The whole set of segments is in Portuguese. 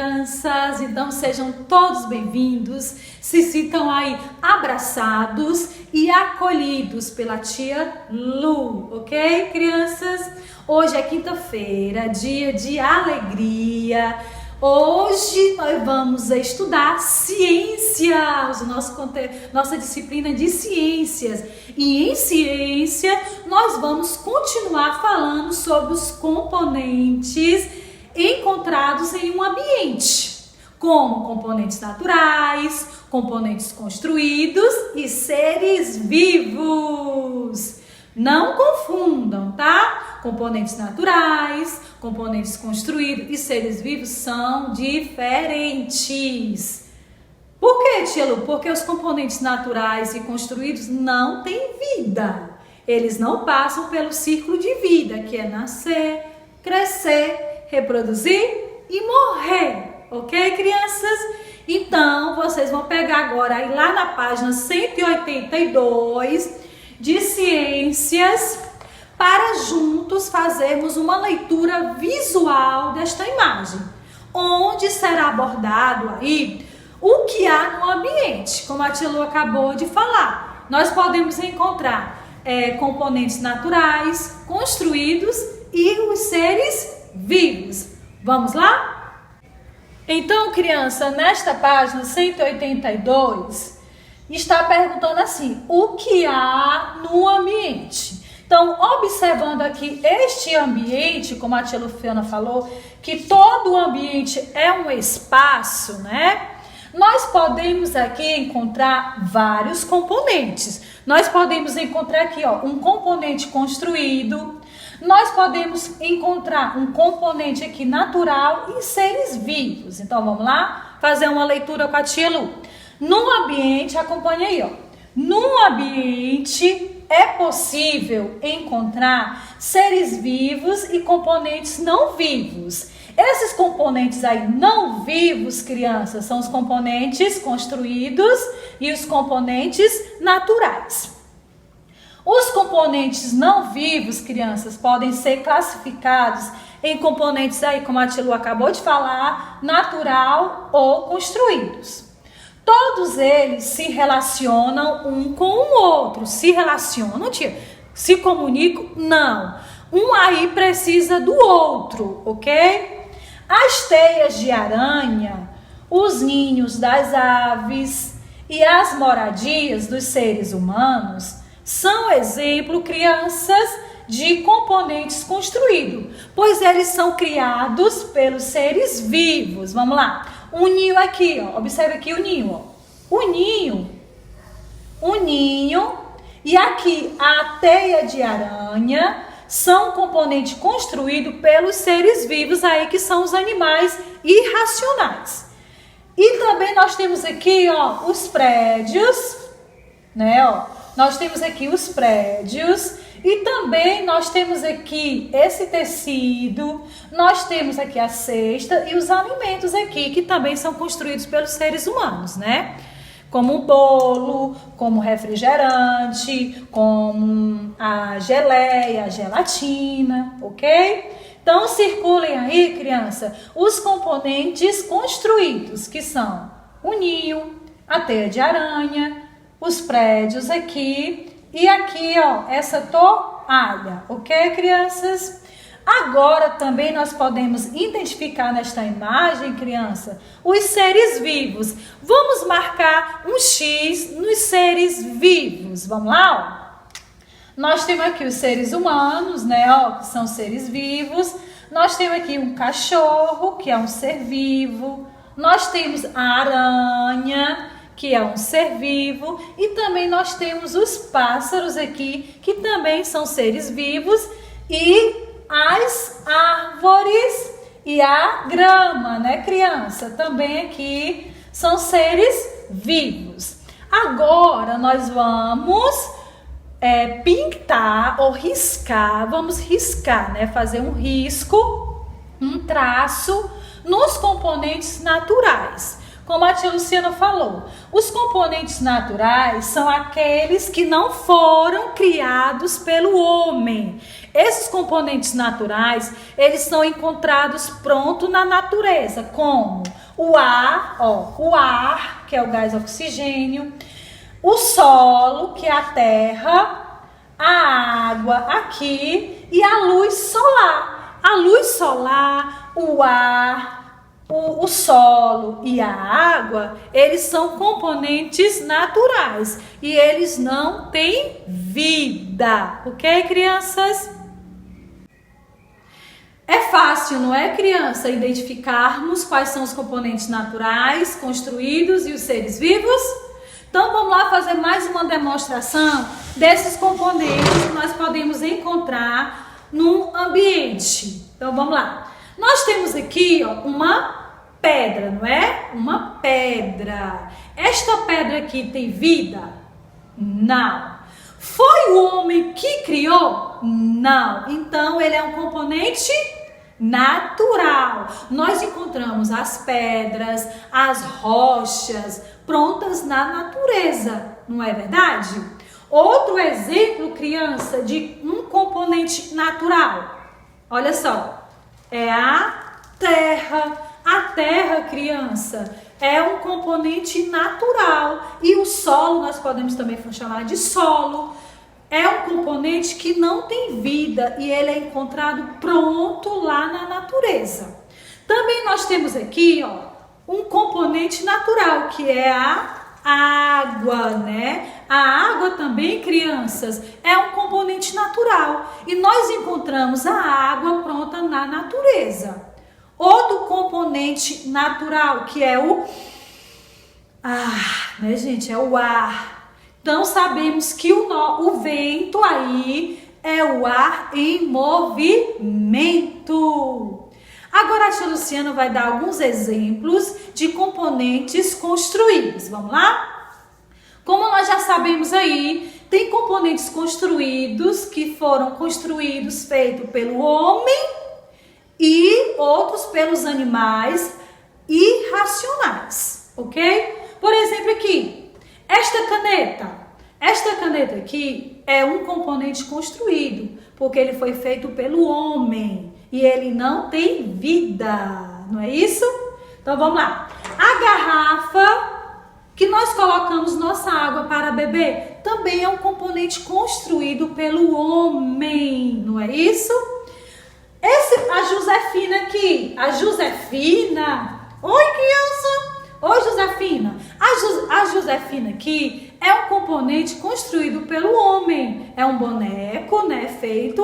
crianças? Então sejam todos bem-vindos, se sintam aí abraçados e acolhidos pela tia Lu, ok, crianças? Hoje é quinta-feira, dia de alegria. Hoje nós vamos estudar ciências, nossa disciplina de ciências. E em ciência nós vamos continuar falando sobre os componentes encontrados em um ambiente, como componentes naturais, componentes construídos e seres vivos. Não confundam, tá? Componentes naturais, componentes construídos e seres vivos são diferentes. Por que, tia Lu? Porque os componentes naturais e construídos não têm vida. Eles não passam pelo ciclo de vida, que é nascer, crescer, reproduzir e morrer. Ok, crianças? Então, vocês vão pegar agora aí lá na página 182 de ciências para juntos fazermos uma leitura visual desta imagem, onde será abordado aí o que há no ambiente, como a tia Lu acabou de falar. Nós podemos encontrar componentes naturais, construídos e os seres vivos. Vamos lá? Então, criança, nesta página 182, está perguntando assim, o que há no ambiente? Então, observando aqui este ambiente, como a tia Luciana falou, que todo o ambiente é um espaço, né? Nós podemos aqui encontrar vários componentes. Nós podemos encontrar aqui, ó, um componente construído. Nós podemos encontrar um componente aqui natural e seres vivos. Então, vamos lá fazer uma leitura com a tia Lu. No ambiente, acompanha aí, ó. No ambiente é possível encontrar seres vivos e componentes não vivos. Esses componentes aí não vivos, crianças, são os componentes construídos e os componentes naturais. Os componentes não vivos, crianças, podem ser classificados em componentes aí, como a tia Lu acabou de falar, natural ou construídos. Todos eles se relacionam um com o outro. Se relacionam, tia? Se comunicam? Não. Um aí precisa do outro, ok? As teias de aranha, os ninhos das aves e as moradias dos seres humanos são exemplo, crianças, de componentes construídos, pois eles são criados pelos seres vivos. Vamos lá. Um ninho aqui, ó. Observe aqui o ninho, ó. O ninho e aqui a teia de aranha são componentes construídos pelos seres vivos aí, que são os animais irracionais. E também nós temos aqui, ó, os prédios, né, ó. Nós temos aqui os prédios e também nós temos aqui esse tecido, nós temos aqui a cesta e os alimentos aqui, que também são construídos pelos seres humanos, né? Como o bolo, como refrigerante, como a geleia, a gelatina, ok? Então, circulem aí, criança, os componentes construídos, que são o ninho, a teia de aranha, os prédios aqui e aqui, ó, essa toalha, ok, crianças? Agora também nós podemos identificar nesta imagem, criança, os seres vivos. Vamos marcar um X nos seres vivos. Vamos lá, ó? Nós temos aqui os seres humanos, né, ó, que são seres vivos. Nós temos aqui um cachorro, que é um ser vivo. Nós temos a aranha, que é um ser vivo, e também nós temos os pássaros aqui, que também são seres vivos, e as árvores e a grama, né, criança? Também aqui são seres vivos. Agora nós vamos pintar ou riscar, vamos riscar, né, fazer um risco, um traço nos componentes naturais. como a tia Luciana falou, os componentes naturais são aqueles que não foram criados pelo homem. Esses componentes naturais, eles são encontrados pronto na natureza, como o ar, que é o gás oxigênio, o solo, que é a terra, a água aqui e a luz solar. A luz solar, o ar, o solo e a água, eles são componentes naturais e eles não têm vida, ok, crianças? É fácil, não é, criança, identificarmos quais são os componentes naturais, construídos e os seres vivos? Então vamos lá fazer mais uma demonstração desses componentes que nós podemos encontrar num ambiente. Então vamos lá. Nós temos aqui uma pedra, não é? Uma pedra. Esta pedra aqui tem vida? Não. Foi o homem que criou? Não. Então ele é um componente natural. Nós encontramos as pedras, as rochas prontas na natureza, não é verdade? Outro exemplo, criança, de um componente natural. Olha só, é a terra. A terra, criança, é um componente natural. E o solo, nós podemos também chamar de solo. É um componente que não tem vida e ele é encontrado pronto lá na natureza. Também nós temos aqui, um componente natural, que é a água, né? A água também, crianças, é um componente natural e nós encontramos a água pronta na natureza. Outro componente natural, que é o ar, né, gente? É o ar. Então, sabemos que o vento aí é o ar em movimento. Agora a tia Luciana vai dar alguns exemplos de componentes construídos. Vamos lá? Como nós já sabemos aí, tem componentes construídos que foram construídos, feitos pelo homem e outros pelos animais irracionais, ok? Por exemplo aqui, esta caneta aqui é um componente construído, porque ele foi feito pelo homem e ele não tem vida, não é isso? Então vamos lá. A garrafa que nós colocamos nossa água para beber também é um componente construído pelo homem, não é isso? A Josefina aqui, a Josefina, oi criança! Oi, Josefina. A Josefina aqui é um componente construído pelo homem. É um boneco, né, feito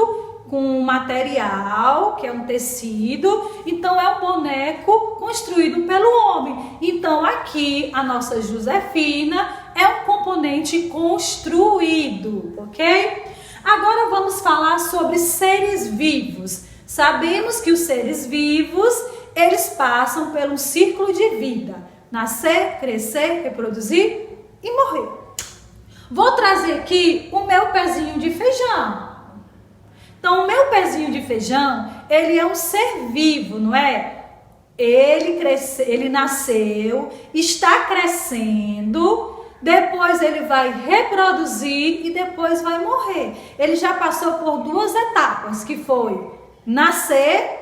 com um material, que é um tecido. Então, é um boneco construído pelo homem. Então, aqui, a nossa Josefina é um componente construído, ok? Agora, vamos falar sobre seres vivos. Sabemos que os seres vivos, eles passam por um ciclo de vida. Nascer, crescer, reproduzir e morrer. Vou trazer aqui o meu pezinho de feijão. Então, o meu pezinho de feijão, ele é um ser vivo, não é? Ele nasceu, está crescendo, depois ele vai reproduzir e depois vai morrer. Ele já passou por duas etapas, que foi nascer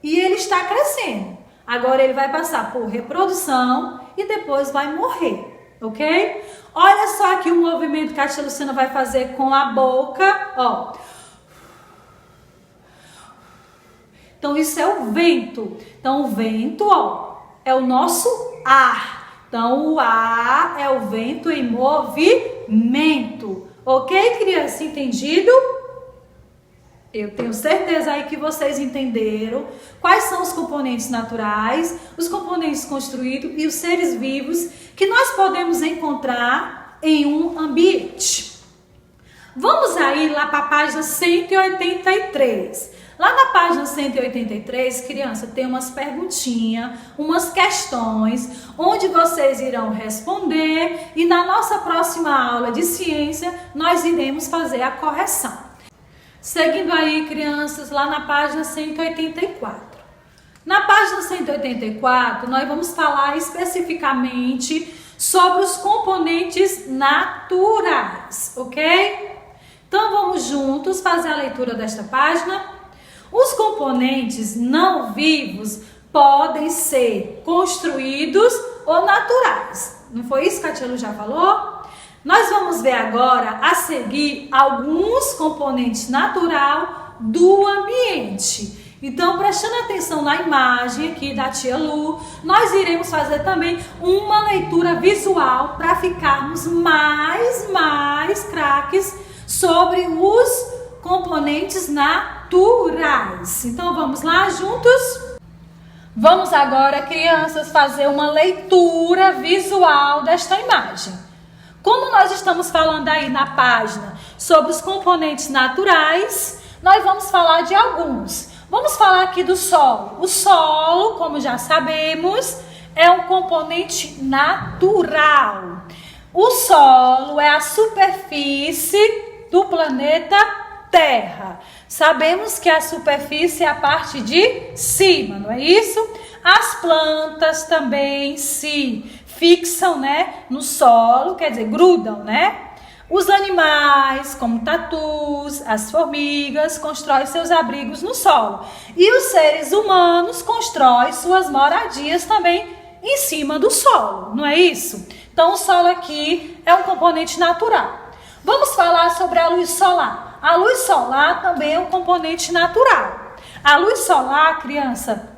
e ele está crescendo. Agora ele vai passar por reprodução e depois vai morrer, ok? Olha só aqui o movimento que a tia Luciana vai fazer com a boca, ó. Então isso é o vento. Então o vento, ó, é o nosso ar. Então o ar é o vento em movimento. Ok, criança? Entendido? Eu tenho certeza aí que vocês entenderam quais são os componentes naturais, os componentes construídos e os seres vivos que nós podemos encontrar em um ambiente. Vamos aí lá para a página 183. Lá na página 183, criança, tem umas perguntinhas, umas questões, onde vocês irão responder e na nossa próxima aula de ciência nós iremos fazer a correção. Seguindo aí, crianças, lá na página 184. Na página 184, nós vamos falar especificamente sobre os componentes naturais, ok? Então, vamos juntos fazer a leitura desta página. Os componentes não vivos podem ser construídos ou naturais. Não foi isso que a tia Lu já falou? Nós vamos ver agora, a seguir, alguns componentes naturais do ambiente. Então, prestando atenção na imagem aqui da tia Lu, nós iremos fazer também uma leitura visual para ficarmos mais craques sobre os componentes naturais. Então, vamos lá juntos? Vamos agora, crianças, fazer uma leitura visual desta imagem. Como nós estamos falando aí na página sobre os componentes naturais, nós vamos falar de alguns. Vamos falar aqui do solo. O solo, como já sabemos, é um componente natural. O solo é a superfície do planeta Terra. Sabemos que a superfície é a parte de cima, não é isso? As plantas também se fixam, né, no solo, quer dizer, grudam, né? Os animais, como tatus, as formigas, constroem seus abrigos no solo. E os seres humanos constroem suas moradias também em cima do solo, não é isso? Então, o solo aqui é um componente natural. Vamos falar sobre a luz solar. A luz solar também é um componente natural. A luz solar, criança,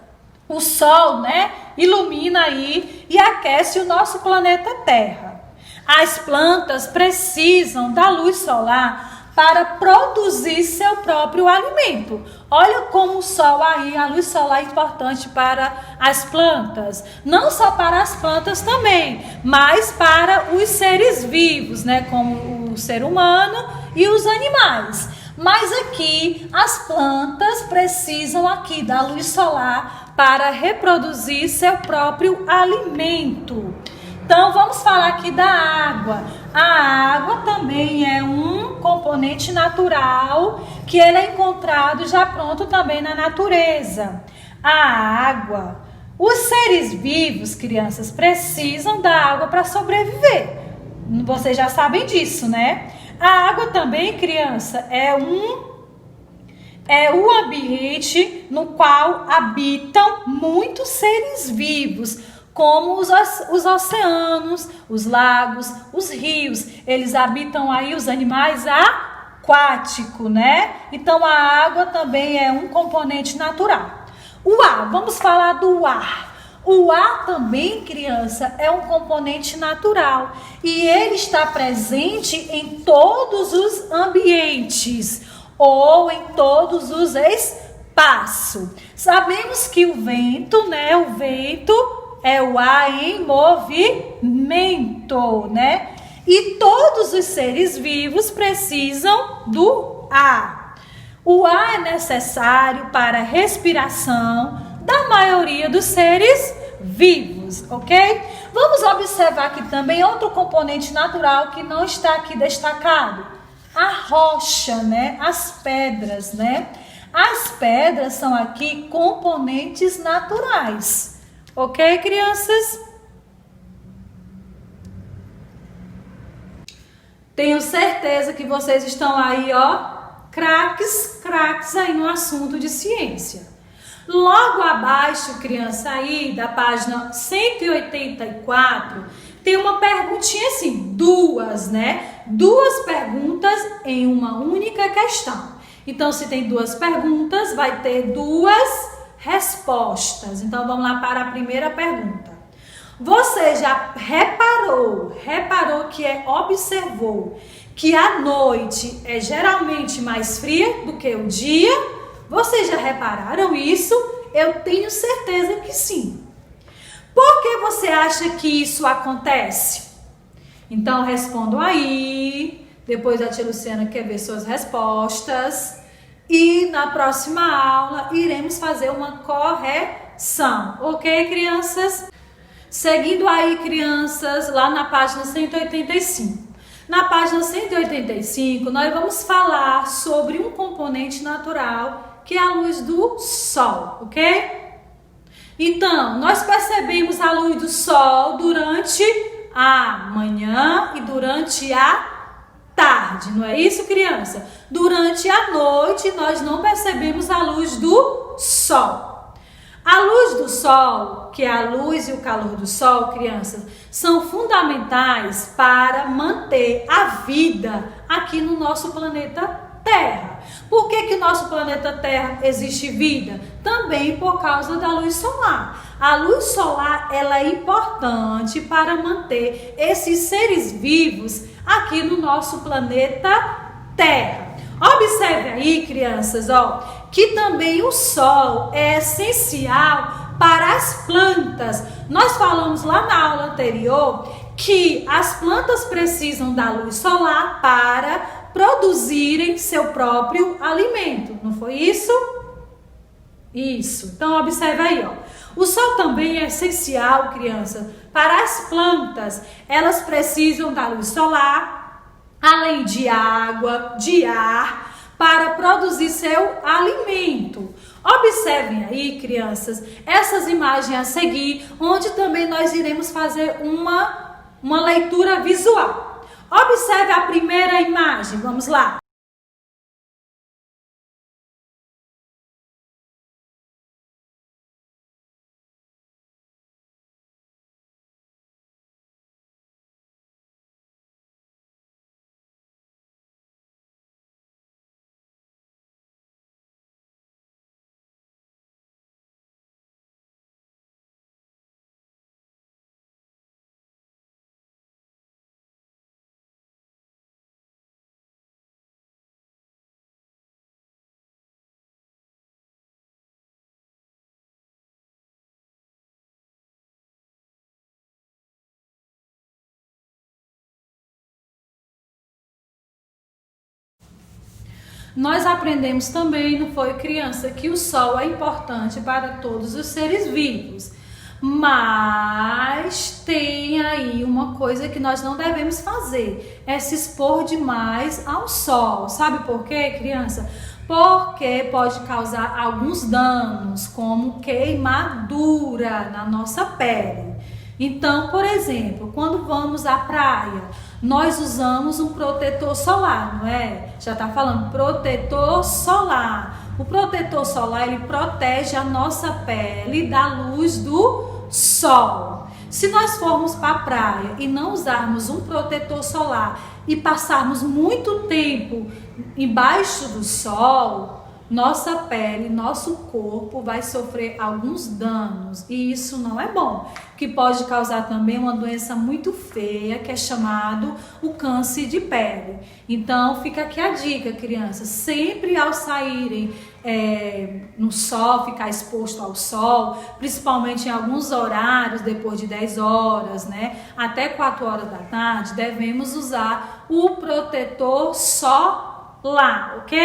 o sol, né, ilumina aí e aquece o nosso planeta Terra. As plantas precisam da luz solar para produzir seu próprio alimento. Olha como o sol aí, a luz solar é importante para as plantas. Não só para as plantas também, mas para os seres vivos, né, como o ser humano e os animais. Mas aqui as plantas precisam aqui da luz solar para reproduzir seu próprio alimento. Então vamos falar aqui da água. A água também é um componente natural que ele é encontrado já pronto também na natureza. A água, os seres vivos, crianças, precisam da água para sobreviver. Vocês já sabem disso, né? A água também, criança, é o ambiente no qual habitam muitos seres vivos, como os oceanos, os lagos, os rios. Eles habitam aí os animais aquáticos, né? Então, a água também é um componente natural. O ar, vamos falar do ar. O ar também, criança, é um componente natural e ele está presente em todos os ambientes ou em todos os espaços. Sabemos que o vento, né? O vento é o ar em movimento, né? E todos os seres vivos precisam do ar. O ar é necessário para a respiração da maioria dos seres vivos, ok? Vamos observar aqui também outro componente natural que não está aqui destacado. A rocha, né? As pedras, né? As pedras são aqui componentes naturais. Ok, crianças? Tenho certeza que vocês estão aí, ó, craques aí no assunto de ciência. Logo abaixo, criança, aí da página 184, tem uma perguntinha assim, duas, né? Duas perguntas em uma única questão. Então, se tem duas perguntas, vai ter duas respostas. Então, vamos lá para a primeira pergunta. Você já reparou observou que a noite é geralmente mais fria do que o dia? Vocês já repararam isso? Eu tenho certeza que sim. Por que você acha que isso acontece? Então, respondam aí. Depois a tia Luciana quer ver suas respostas. E na próxima aula iremos fazer uma correção. Ok, crianças? Seguindo aí, crianças, lá na página 185. Na página 185, nós vamos falar sobre um componente natural que é a luz do sol, ok? Então, nós percebemos a luz do sol durante a manhã e durante a tarde, não é isso, criança? Durante a noite, nós não percebemos a luz do sol. A luz do sol, que é a luz e o calor do sol, crianças, são fundamentais para manter a vida aqui no nosso planeta Terra. Por que nosso planeta Terra existe vida? Também por causa da luz solar. A luz solar, ela é importante para manter esses seres vivos aqui no nosso planeta Terra. Observe aí, crianças, que também o sol é essencial para as plantas. Nós falamos lá na aula anterior que as plantas precisam da luz solar para produzirem seu próprio alimento. Não foi isso? Isso. Então, observe aí, O sol também é essencial, criança, para as plantas. Elas precisam da luz solar, além de água, de ar, para produzir seu alimento. Observem aí, crianças, essas imagens a seguir, onde também nós iremos fazer uma leitura visual. Observe a primeira imagem, vamos lá. Nós aprendemos também, não foi, criança, que o sol é importante para todos os seres vivos. Mas tem aí uma coisa que nós não devemos fazer, é se expor demais ao sol. Sabe por quê, criança? Porque pode causar alguns danos, como queimadura na nossa pele. Então, por exemplo, quando vamos à praia, nós usamos um protetor solar, não é? Já tá falando protetor solar. O protetor solar, ele protege a nossa pele da luz do sol. Se nós formos para a praia e não usarmos um protetor solar e passarmos muito tempo embaixo do sol, nossa pele, nosso corpo vai sofrer alguns danos e isso não é bom, que pode causar também uma doença muito feia, que é chamado o câncer de pele. Então fica aqui a dica, crianças, sempre ao saírem no sol, ficar exposto ao sol, principalmente em alguns horários, depois de 10 horas, né, até 4 horas da tarde, devemos usar o protetor solar, ok?